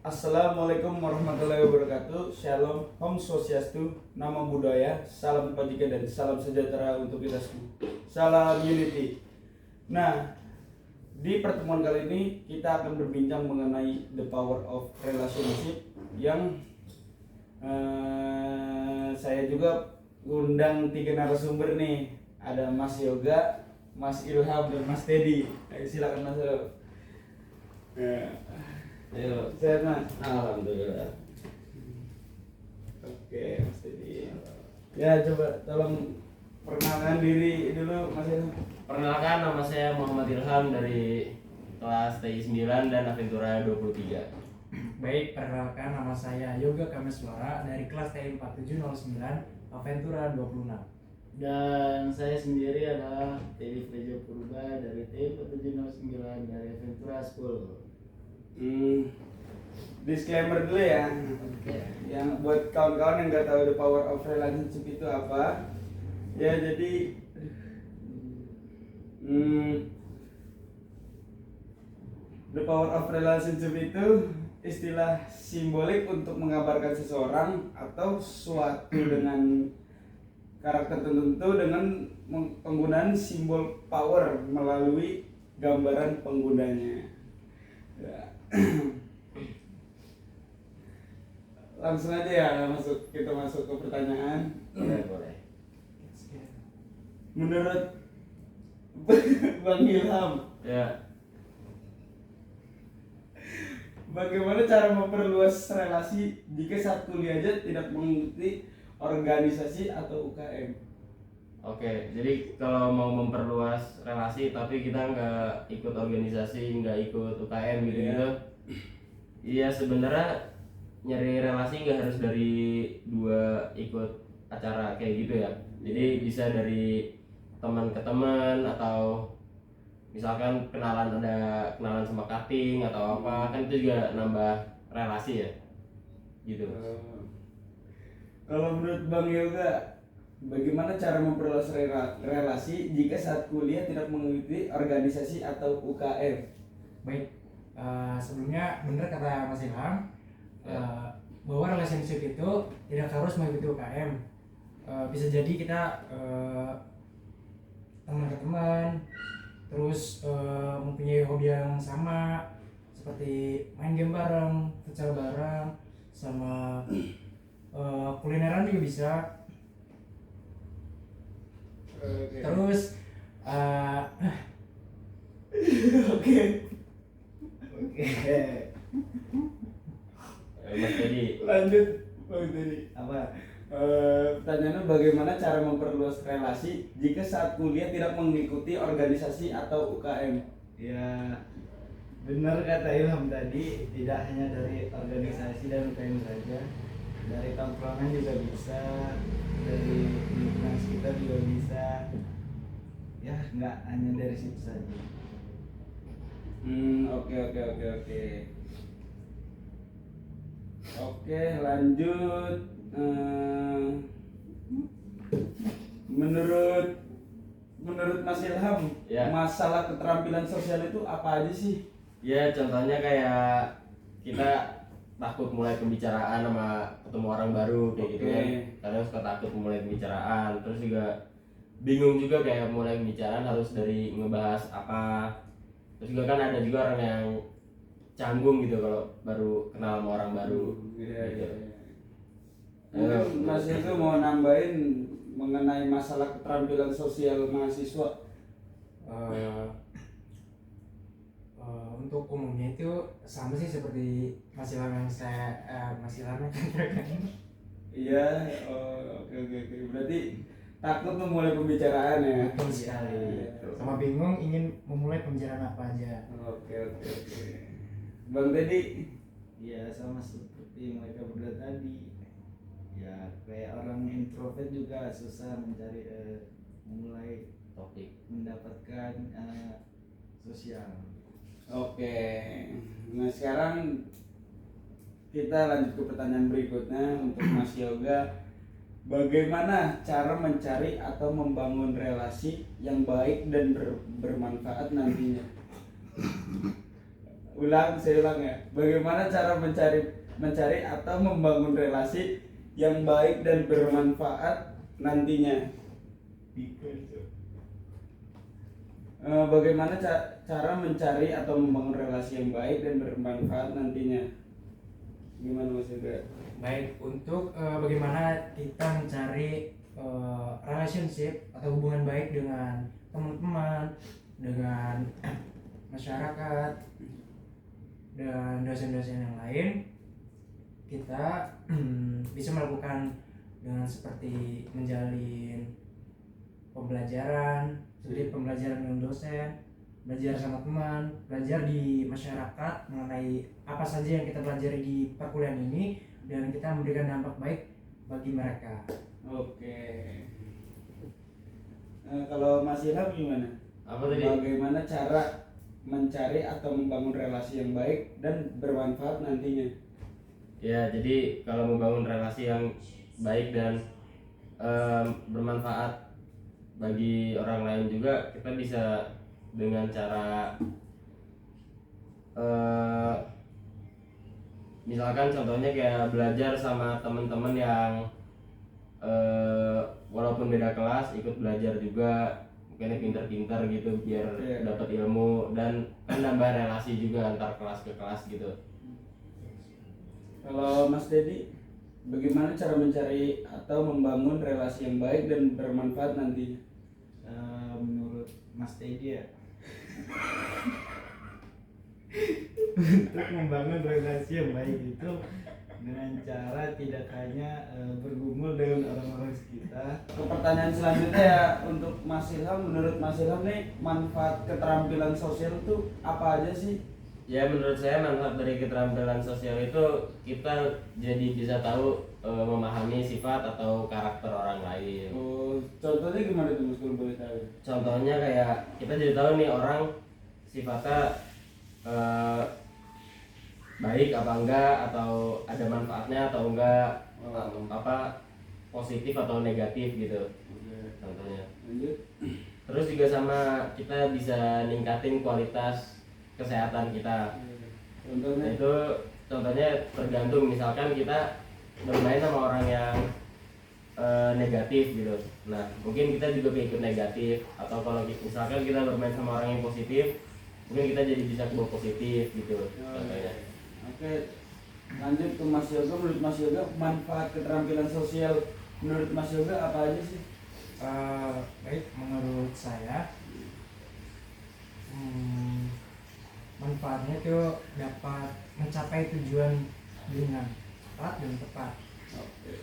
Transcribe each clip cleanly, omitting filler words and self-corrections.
Assalamualaikum warahmatullahi wabarakatuh. Shalom, Om Swastiastu, Namo Buddhaya, salam kebajikan dan salam sejahtera untuk kita semua. Salam unity. Nah, di pertemuan kali ini kita akan berbincang mengenai the power of relationship yang saya juga undang 3 narasumber nih. Ada Mas Yoga, Mas Ilham dan Mas Teddy. Ayo silakan masuk. Ayo, sehat Mas? Alhamdulillah. Oke, Mas Teddy. Ya, coba tolong perkenalkan diri dulu Mas Ilham. Perkenalkan, nama saya Muhammad Ilham dari kelas TI 9 dan Aventura 23. Baik, perkenalkan nama saya Yoga Kameswara dari kelas TI 4709 Aventura 26. Dan saya sendiri adalah Teddy Frejo Purba dari TI 4709 dari Aventura School. Disclaimer dulu ya. Yang buat kawan-kawan yang nggak tahu the power of relationship itu apa, ya jadi the power of relationship itu istilah simbolik untuk mengabarkan seseorang atau suatu dengan karakter tertentu dengan penggunaan simbol power melalui gambaran penggunanya. Ya. Langsung aja ya kita masuk ke pertanyaan. Boleh. Menurut Bang Ilham, Ya, bagaimana cara memperluas relasi jika saat kuliah aja tidak mengikuti organisasi atau UKM? oke. Jadi kalau mau memperluas relasi tapi kita nggak ikut organisasi, nggak ikut UKM gitu-gitu, iya sebenarnya nyari relasi nggak harus dari dua ikut acara kayak gitu ya. Jadi bisa dari teman ke teman atau misalkan kenalan sama cutting atau apa, kan itu juga nambah relasi ya gitu. Kalau menurut Bang Yoga, bagaimana cara memperluas relasi jika saat kuliah tidak mengikuti organisasi atau UKM? Baik, sebelumnya benar kata Mas Ilham, bahwa relationship itu tidak harus mengikuti UKM. Bisa jadi kita teman ke teman, terus mempunyai hobi yang sama seperti main game bareng, futsal bareng, sama kulineran juga bisa. Terus Oke. Mas Teddy, Lanjut Bang Teddy. Apa? Pertanyaannya bagaimana cara memperluas relasi jika saat kuliah tidak mengikuti organisasi atau UKM? Ya, benar kata Ilham tadi, tidak hanya dari organisasi dan UKM saja, dari tongkrongan juga bisa, dari lingkungan sekitar juga bisa. Ya, nggak hanya dari situ saja. Oke. Oke, lanjut. Menurut Mas Ilham, Ya. masalah keterampilan sosial itu apa aja sih? ya contohnya kayak kita takut mulai pembicaraan sama ketemu orang baru kayak gitu kan. Kadang suka takut mulai pembicaraan, terus juga bingung juga kayak mulai pembicaraan harus dari ngebahas apa. Terus juga kan ada juga orang yang canggung gitu kalau baru kenal sama orang baru. Gitu. Mungkin Mas itu mau nambahin mengenai masalah keterampilan sosial mahasiswa. Untuk umumnya itu sama sih seperti Mas Ilham yang Mas Ilham yang Iya, oke. Berarti takut memulai pembicaraan ya. betul sekali, sama bingung ingin memulai pembicaraan apa aja. Oke. Bang Teddy, Ya, sama seperti mereka berdua tadi. Ya, kayak orang introvert juga susah mencari memulai Topik. mendapatkan sosial. oke. Nah sekarang kita lanjut ke pertanyaan berikutnya untuk Mas Yoga. Bagaimana cara mencari atau membangun relasi yang baik dan bermanfaat nantinya? Saya ulang ya. Bagaimana cara mencari atau membangun relasi yang baik dan bermanfaat nantinya? Bagaimana cara mencari atau membangun relasi yang baik dan bermanfaat nantinya? Gimana Mas Yoga? Baik, untuk bagaimana kita mencari relationship atau hubungan baik dengan teman-teman, dengan masyarakat dan dosen-dosen yang lain, kita bisa melakukan dengan seperti menjalin pembelajaran, seperti pembelajaran dengan dosen, belajar sama teman, belajar di masyarakat mengenai apa saja yang kita pelajari di perkuliahan ini, dan kita memberikan dampak baik bagi mereka. Oke. Kalau Mas Ilham gimana? Apa tadi? Bagaimana cara mencari atau membangun relasi yang baik dan bermanfaat nantinya? Ya, jadi kalau membangun relasi yang baik dan bermanfaat bagi orang lain juga, kita bisa dengan cara misalkan contohnya kayak belajar sama teman-teman yang walaupun beda kelas ikut belajar juga, mungkin pinter-pinter gitu biar dapat ilmu dan kan nambah relasi juga antar kelas ke kelas gitu. Kalau Mas Dedi, bagaimana cara mencari atau membangun relasi yang baik dan bermanfaat nantinya? Menurut Mas Teddy ya, untuk membangun relasi yang baik itu dengan cara tidak hanya bergumul dengan orang-orang sekitar. Pertanyaan selanjutnya ya untuk Mas Ilham, menurut Mas Ilham nih manfaat keterampilan sosial itu apa aja sih? Ya, menurut saya manfaat dari keterampilan sosial itu kita jadi bisa tahu memahami sifat atau karakter orang lain. Oh, contohnya gimana tuh Mas kalau boleh tahu? Contohnya kayak kita jadi tahu nih orang sifatnya baik apa enggak, atau ada manfaatnya atau enggak, apa positif atau negatif gitu. Contohnya. Lanjut. Terus juga sama kita bisa ningkatin kualitas kesehatan kita. Contohnya? Itu contohnya tergantung, misalkan kita bermain sama orang yang negatif gitu. Nah, mungkin kita juga ikut negatif, atau kalau misalkan kita bermain sama orang yang positif, mungkin kita jadi bisa kebawa positif gitu. Contohnya. Oke, lanjut ke Mas Yoga. Menurut Mas Yoga manfaat keterampilan sosial menurut Mas Yoga apa aja sih? Baik, menurut saya manfaatnya itu dapat mencapai tujuan dengan cepat dan tepat.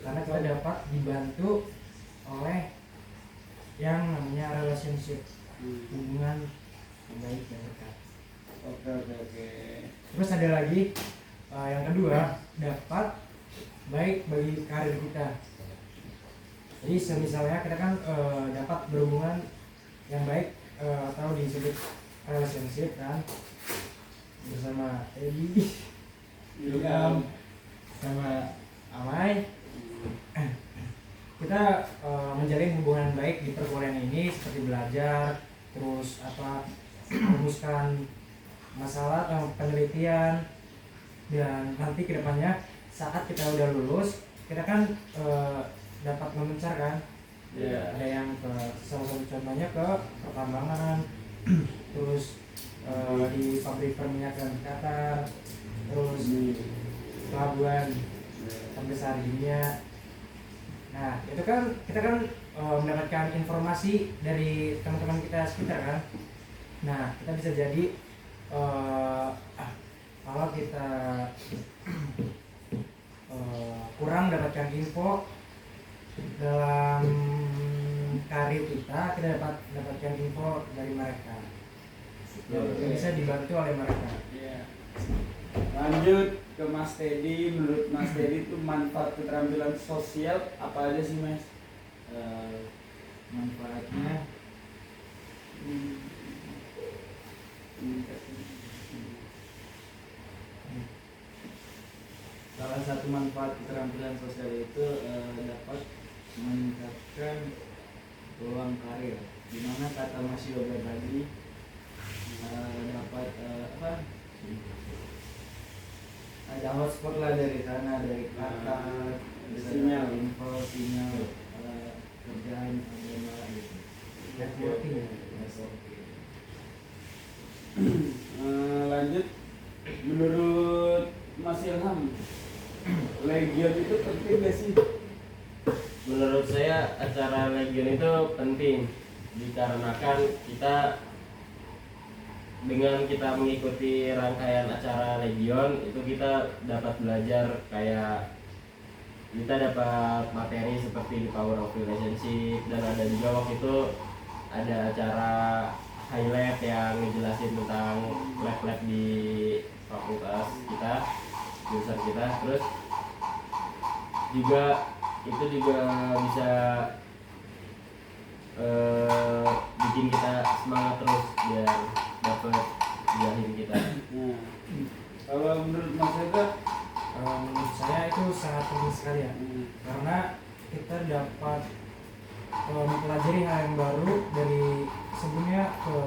Karena kita dapat dibantu oleh yang namanya relationship, hubungan yang baik dan dekat. Oke. Terus ada lagi yang kedua, dapat baik bagi karir kita. Jadi semisalnya kita kan dapat berhubungan yang baik atau disebut relationship kan bersama Edi, Ilham, sama Amai. Kita menjalin hubungan baik di perkuliahan ini seperti belajar, terus merumuskan masalah atau penelitian, dan nanti kedepannya saat kita udah lulus kita kan dapat memencar kan. Ada yang ke salah satu contohnya ke pertambangan, terus di pabrik perminyakan di Qatar, terus pelabuhan terbesar di dunia. Nah itu kan kita kan mendapatkan informasi dari teman-teman kita sekitar kan. Nah kita bisa jadi kalau kita kurang dapatkan info dalam karir kita dapat dapatkan info dari mereka yang bisa dibantu oleh mereka. Lanjut ke Mas Teddy. Menurut Mas Teddy itu manfaat keterampilan sosial apa aja sih Mas? Manfaatnya salah satu manfaat keterampilan sosial itu dapat meningkatkan peluang karir, dimana kata Mas Yoga tadi dapat ada hotspot lah dari sana, dari kata Sinyal. info sinyal kerjaan agama gitu. Networking ya. Lanjut, menurut Mas Ilham, Legion itu penting gak sih? Menurut saya acara Legion itu penting dikarenakan kita dengan kita mengikuti rangkaian acara Legion itu kita dapat belajar kayak kita dapat materi seperti the power of relationship, dan ada juga waktu itu ada acara highlight yang ngejelasin tentang lab-lab di fakultas kita, jurusan kita. Terus juga itu juga bisa bikin kita semangat terus biar dapat jelasin kita. Nah, kalau menurut Mas Ega, Menurut saya itu sangat penting sekali ya, karena kita dapat mempelajari hal yang baru dari sebelumnya ke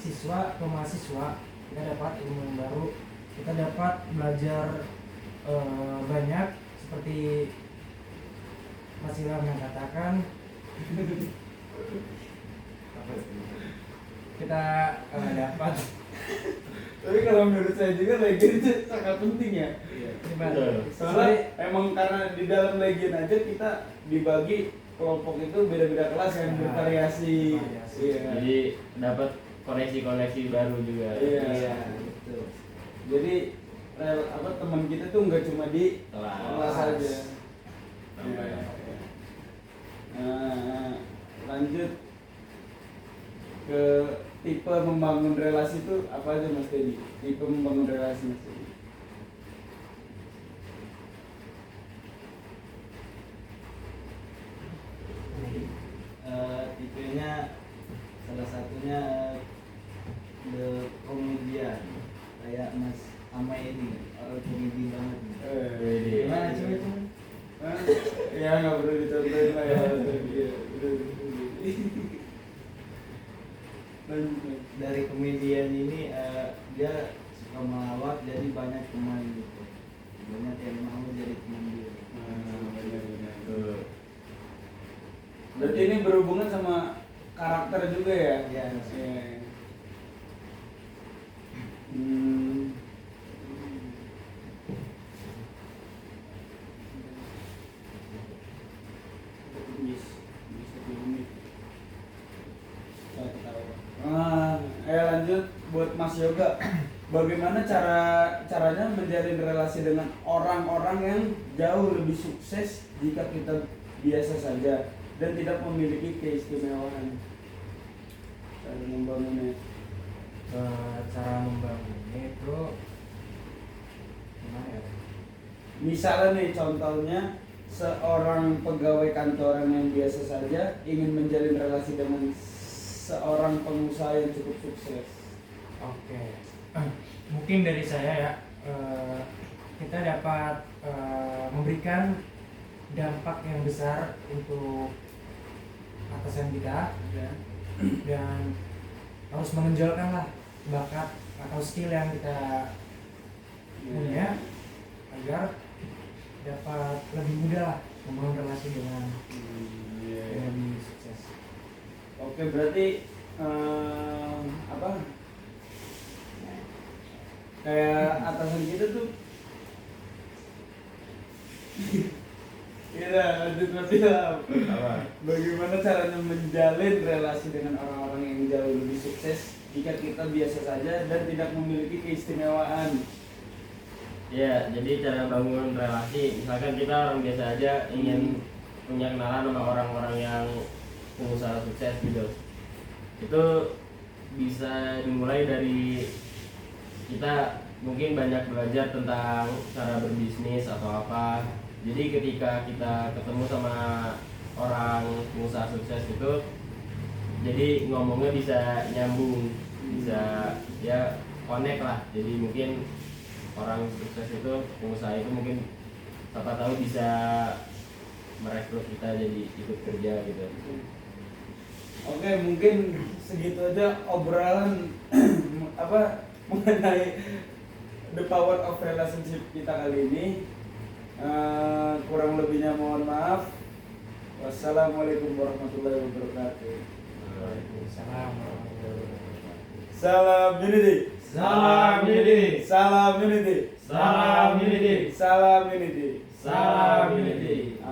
siswa ke mahasiswa. Kita dapat ilmu yang baru, kita dapat belajar banyak seperti Mas Ilham yang katakan. Kita dapat tapi kalau menurut saya juga Legion itu sangat penting ya. Betul. Soalnya emang karena di dalam Legion aja kita dibagi kelompok itu beda-beda kelas yang bervariasi. Iya. Jadi dapat koneksi-koneksi baru juga. Iya. Betul. Jadi teman kita tuh nggak cuma di kelas aja. Sampai. Nah, lanjut ke tipe membangun relasi itu apa aja Mas Teddy? Tipe membangun relasi Mas Teddy. Tipenya salah satunya the comedian, kayak Mas Amai ini orang komedi banget. Wede. Gimana coba itu? Ya nggak perlu dicontohin lah ya. Lanjut. Dari komedian ini dia suka melawak, jadi banyak teman gitu, banyak yang mau jadi teman dia. Tuh. Berarti ini berhubungan sama karakter juga ya? Iya. Iya. Hmm. Lanjut buat Mas Yoga. Bagaimana caranya menjalin relasi dengan orang-orang yang jauh lebih sukses jika kita biasa saja dan tidak memiliki keistimewaan? Cara membangunnya. cara membangunnya itu gimana ya? Misalnya nih contohnya seorang pegawai kantoran yang biasa saja ingin menjalin relasi dengan seorang pengusaha yang cukup sukses. Oke, mungkin dari saya ya, kita dapat memberikan dampak yang besar untuk atasan kita, dan harus menonjolkan lah bakat atau skill yang kita punya agar dapat lebih mudah lah membangun relasi dengan yang lebih sukses. Oke, berarti apa? Kayak atasan kita tuh Iya, lanjut Mas Ilham. Apa? Bagaimana caranya menjalin relasi dengan orang-orang yang jauh lebih sukses jika kita biasa saja dan tidak memiliki keistimewaan? Ya, jadi cara bangun relasi, misalkan kita orang biasa aja ingin punya kenalan sama orang-orang yang pengusaha sukses gitu. Itu bisa dimulai dari kita mungkin banyak belajar tentang cara berbisnis atau apa. Jadi ketika kita ketemu sama orang pengusaha sukses itu, jadi ngomongnya bisa nyambung, bisa ya connect lah. Jadi mungkin orang sukses itu, pengusaha itu mungkin siapa tahu bisa merekrut kita jadi ikut kerja gitu. Oke, mungkin segitu aja obrolan apa mengenai the power of relationship kita kali ini. Kurang lebihnya mohon maaf. Wassalamualaikum warahmatullahi wabarakatuh. Waalaikumsalam warahmatullahi wabarakatuh. Salam unity. Salam unity. Salam unity. Salam unity. Salam unity. Salam unity.